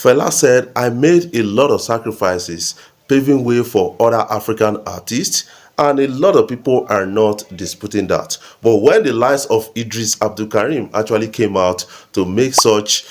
Fela said, I made a lot of sacrifices, paving way for other African artists, and a lot of people are not disputing that. But when the likes of Idris Abdul Karim actually came out to make such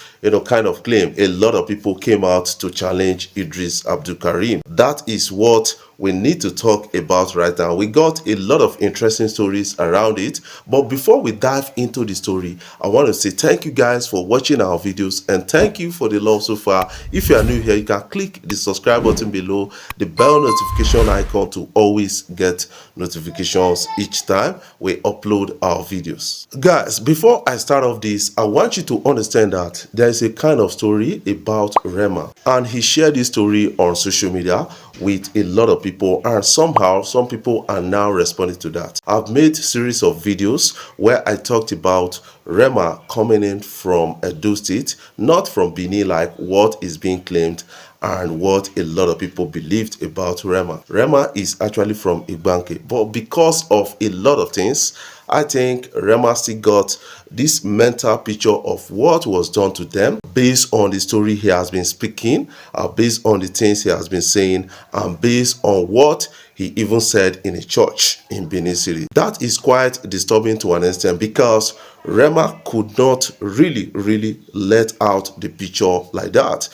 kind of claim, a lot of people came out to challenge Idris Abdul Karim. That is what we need to talk about right now. We got a lot of interesting stories around it, but before we dive into the story, I want to say thank you guys for watching our videos and thank you for the love so far. If you are new here, you can click the subscribe button below, the bell notification icon to always get notifications each time we upload our videos. Guys, before I start off this, I want you to understand that there is a kind of story about Rema, and he shared this story on social media with a lot of people, and somehow some people are now responding to that. I've made series of videos where I talked about Rema coming in from Edo State, not from Benin like what is being claimed and what a lot of people believed about Rema. Rema is actually from IGBANKE, but because of a lot of things, I think Rema still got this mental picture of what was done to them based on the story he has been speaking, based on the things he has been saying, and based on what he even said in a church in Benin City. That is quite disturbing to an extent because Rema could not really let out the picture like that,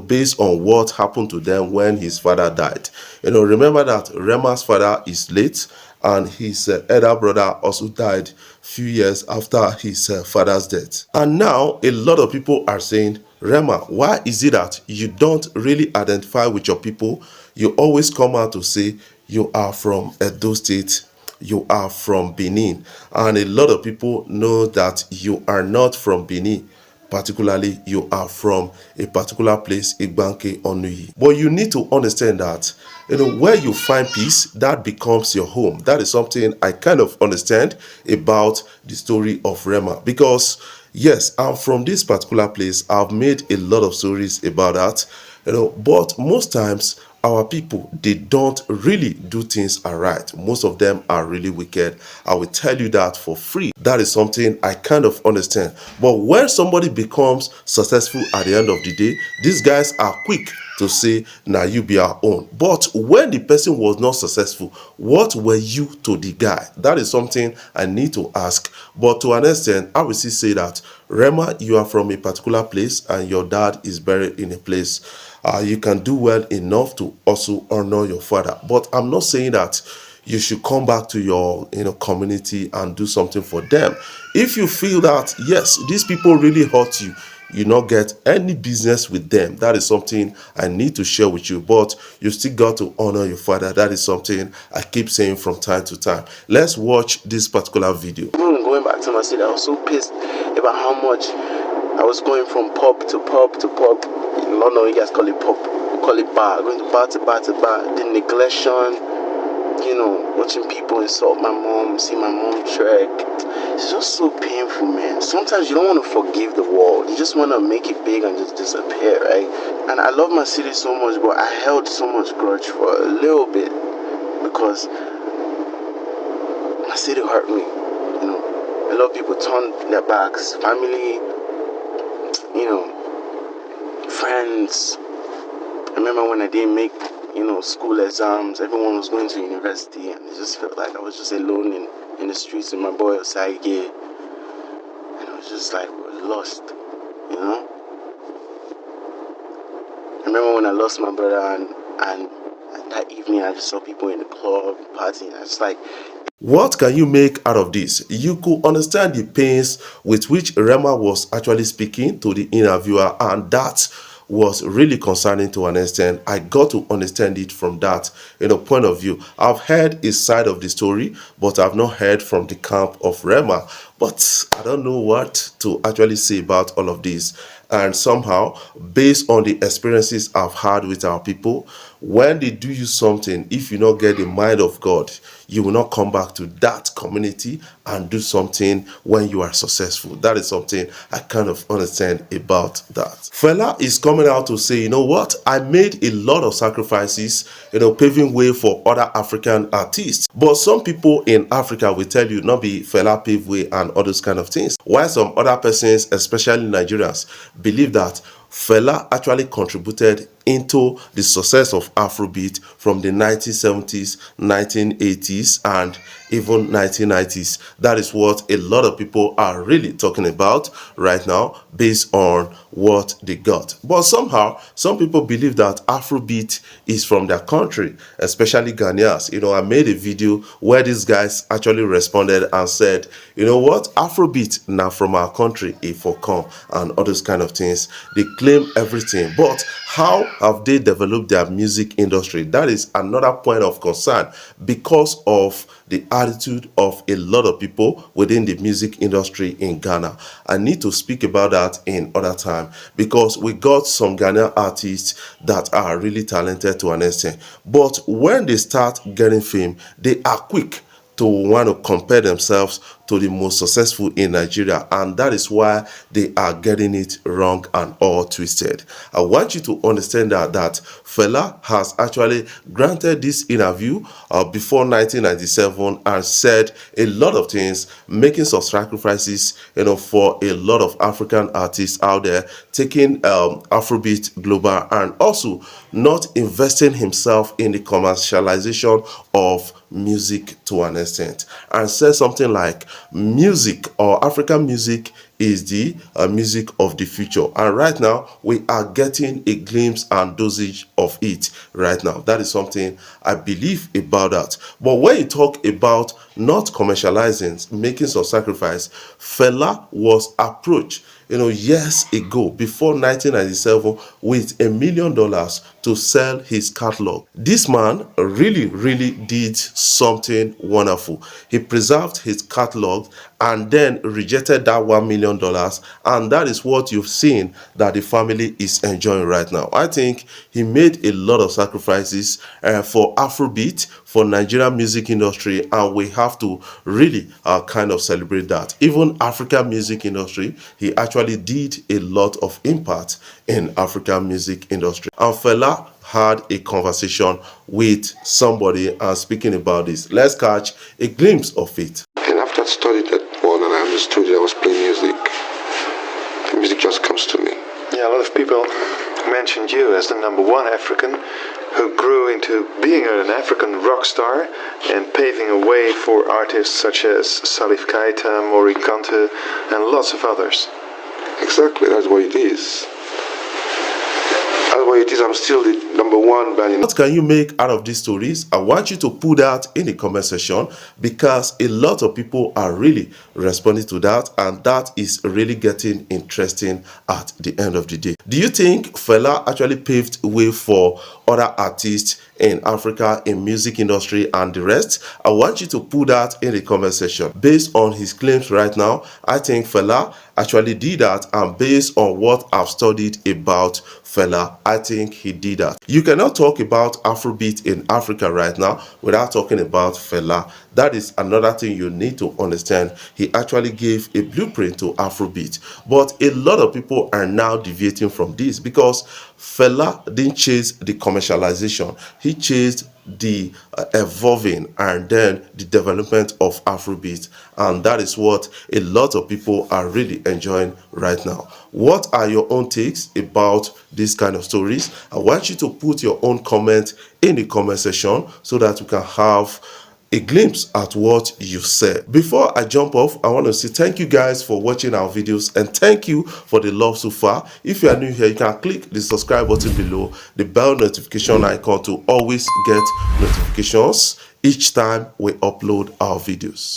based on what happened to them when his father died. Remember that Rema's father is late, and his elder brother also died few years after his father's death. And now a lot of people are saying, Rema, why is it that you don't really identify with your people? You always come out to say you are from Edo State, you are from Benin, and a lot of people know that you are not from Benin. Particularly, you are from a particular place, IGBANKE Onuyi. But you need to understand that, where you find peace, that becomes your home. That is something I kind of understand about the story of Rema. Because, yes, I'm from this particular place. I've made a lot of stories about that. But most times, our people, they don't really do things aright. Most of them are really wicked. I will tell you that for free. That is something I kind of understand. But when somebody becomes successful at the end of the day, these guys are quick to say, now you be our own. But when the person was not successful, what were you to the guy? That is something I need to ask. But to an extent, I will still say that, Rema, you are from a particular place and your dad is buried in a place. You can do well enough to also honor your father. But I'm not saying that you should come back to your community and do something for them. If you feel that, yes, these people really hurt you, you not get any business with them. That is something I need to share with you. But you still got to honor your father. That is something I keep saying from time to time. Let's watch this particular video. Even going back to my city, I was so pissed about how much I was going from pub to pub to pub. In London, you guys call it pub. We call it bar. Going to bar to bar to bar. The neglection, watching people insult my mom, see my mom trek. It's just so painful, man. Sometimes you don't want to forgive the world. You just want to make it big and just disappear, right? And I love my city so much, but I held so much grudge for a little bit because my city hurt me. A lot of people turned their backs. Family, friends. I remember when I didn't make, school exams, everyone was going to university, and it just felt like I was just alone in the streets with my boy Osaige. And I was just like, we're lost, I remember when I lost my brother, and that evening I just saw people in the club partying. I was like, what can you make out of this? You could understand the pains with which Rema was actually speaking to the interviewer, and that was really concerning to an extent. I got to understand it from that point of view. I've heard his side of the story, but I've not heard from the camp of Rema. But I don't know what to actually say about all of this. And somehow, based on the experiences I've had with our people, when they do you something, if you not get the mind of God, you will not come back to that community and do something when you are successful. That is something I kind of understand about that. Fela is coming out to say, you know what, I made a lot of sacrifices, paving way for other African artists. But some people in Africa will tell you, not be Fela pave way and all those kind of things. While some other persons, especially Nigerians, believe that Fela actually contributed into the success of Afrobeat from the 1970s, 1980s, and even 1990s. That is what a lot of people are really talking about right now based on what they got. But somehow, some people believe that Afrobeat is from their country, especially Ghanaians. I made a video where these guys actually responded and said, you know what, Afrobeat now from our country, if for come, and all those kind of things. They claim everything, but how have they developed their music industry? That is another point of concern because of the attitude of a lot of people within the music industry in Ghana. I need to speak about that in other time because we got some Ghanaian artists that are really talented to an extent, but when they start getting fame, they are quick to want to compare themselves to the most successful in Nigeria, and that is why they are getting it wrong and all twisted. I want you to understand that Fela has actually granted this interview before 1997 and said a lot of things, making some sacrifices, for a lot of African artists out there, taking Afrobeat global, and also not investing himself in the commercialization of music to an extent, and said something like music or African music is the music of the future, and right now we are getting a glimpse and dosage of it right now. That is something I believe about that. But when you talk about not commercializing, making some sacrifice, Fela was approached years ago, before 1997, with $1 million to sell his catalog. This man really did something wonderful. He preserved his catalog and then rejected that $1 million, and that is what you've seen that the family is enjoying right now. I think he made a lot of sacrifices for Afrobeat, for Nigerian music industry, and we have to really kind of celebrate that. Even African music industry, he actually did a lot of impact in African music industry. And Fela had a conversation with somebody and speaking about this. Let's catch a glimpse of it. And after I studied that one and I understood that I was playing music, the music just comes to me. Yeah, a lot of people mentioned you as the #1 African who grew into being an African rock star and paving a way for artists such as Salif Keita, Mori Kante, and lots of others. Exactly, that's what it is. That's what it is. I'm still the #1 band in. What can you make out of these stories? I want you to put that in the comment section because a lot of people are really responding to that, and that is really getting interesting at the end of the day. Do you think Fela actually paved way for other artists in Africa, in music industry and the rest? I want you to put that in the comment section. Based on his claims right now, I think Fela actually did that, and based on what I've studied about Fela, I think he did that. You cannot talk about Afrobeat in Africa right now without talking about Fela. That is another thing you need to understand. He actually gave a blueprint to Afrobeat, but a lot of people are now deviating from this because Fela didn't chase the commercialization. He chased the evolving and then the development of Afrobeat, and that is what a lot of people are really enjoying right now. What are your own takes about these kind of stories? I want you to put your own comment in the comment section so that we can have a glimpse at what you said. Before I jump off, I want to say thank you guys for watching our videos, and thank you for the love so far. If you are new here, you can click the subscribe button below, the bell notification icon to always get notifications each time we upload our videos.